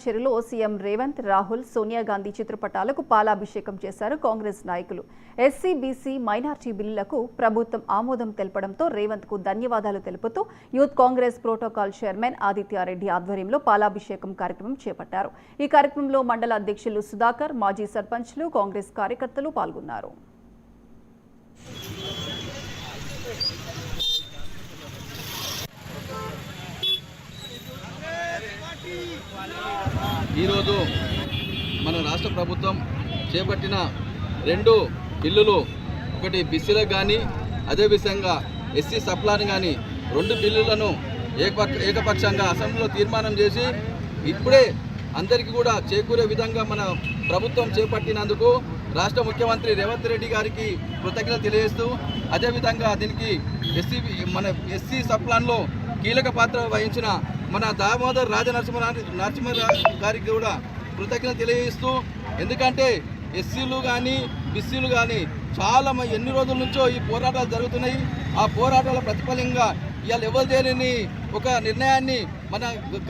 చెరులో CM Revanth, Rahul, Sonia Gandhi చిత్రపటాలకు పాలాభిషేకం చేశారు కాంగ్రెస్ నాయకులు. ఎస్సీ, బీసీ, మైనార్టీ బిల్లులకు ప్రభుత్వం ఆమోదం తెలపడంతో రేవంత్ కు ధన్యవాదాలు తెలుపుతూ youth Congress protocol chairman Aditya Reddy ఆధ్వర్యంలో పాలాభిషేకం కార్యక్రమం చేపట్టారు. ఈ కార్యక్రమంలో మండల అధ్యక్షులు సుధాకర్, మాజీ సర్పంచ్లు, కాంగ్రెస్ కార్యకర్తలు పాల్గొన్నారు. ఈరోజు మన రాష్ట్ర ప్రభుత్వం చేపట్టిన 2 బిల్లులు, ఒకటి బీసీలకు కానీ అదేవిధంగా ఎస్సీ సప్లాన్ కానీ 2 బిల్లులను ఏకపక్షంగా అసెంబ్లీలో తీర్మానం చేసి ఇప్పుడే అందరికీ కూడా చేకూరే విధంగా మన ప్రభుత్వం చేపట్టినందుకు రాష్ట్ర ముఖ్యమంత్రి రేవంత్ రెడ్డి గారికి కృతజ్ఞతలు తెలియజేస్తూ, అదేవిధంగా దీనికి ఎస్సీ సప్లాన్లో కీలక పాత్ర వహించిన మన దామోదర్ నరసింహ గారికి కూడా కృతజ్ఞతలు తెలియజేస్తూ, ఎందుకంటే ఎస్సీలు కానీ బీసీలు కానీ చాలా ఎన్ని రోజుల నుంచో ఈ పోరాటాలు జరుగుతున్నాయి. ఆ పోరాటాల ప్రతిఫలంగా ఇవాళ ఎవరు చేయలేని ఒక నిర్ణయాన్ని మన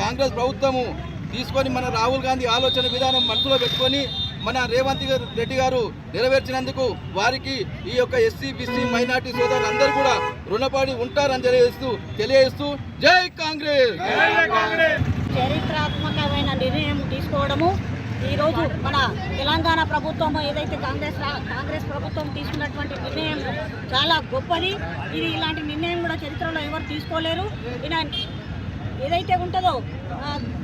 కాంగ్రెస్ ప్రభుత్వము తీసుకొని మన రాహుల్ గాంధీ ఆలోచన విధానం మనసులో పెట్టుకొని మన రేవంత్ రెడ్డి గారు నెరవేర్చినందుకు వారికి ఈ యొక్క ఎస్సీ, బీసీ, మైనార్టీ సోదరులు అందరూ కూడా రుణపడి ఉంటారని తెలియజేస్తూ జై కాంగ్రెస్. చరిత్రాత్మకమైన నిర్ణయం తీసుకోవడము ఈరోజు మన తెలంగాణ ప్రభుత్వం ఏదైతే కాంగ్రెస్ ప్రభుత్వం తీసుకున్నటువంటి నిర్ణయం చాలా గొప్పది. ఇది ఇలాంటి నిర్ణయం కూడా చరిత్రలో ఎవరు తీసుకోలేరు. ఏదైతే ఉంటుందో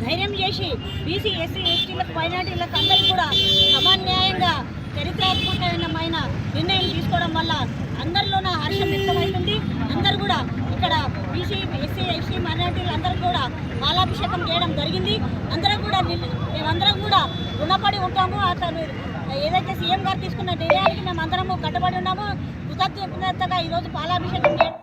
ధైర్యం చేసి బీసీ, ఎస్సీ, ఎస్టీలకు, మైనార్టీలకు అందరికీ కూడా సమాన్యాయంగా చరిత్రాత్మకమైన నిర్ణయం తీసుకోవడం వల్ల అందరిలోన హర్షం వ్యక్తమవుతుంది. అందరూ కూడా ఇక్కడ బీసీ, ఎస్సీ, ఎస్టీ, మైనార్టీలు అందరూ కూడా పాలాభిషేకం చేయడం జరిగింది. మేమందరం కూడా రుణపడి ఉంటాము. అతను ఏదైతే సీఎం గారు తీసుకున్న నిర్ణయానికి మేము అందరము కట్టుబడి ఉన్నామో కృతజ్ఞతగా ఈరోజు పాలాభిషేకం చేయడం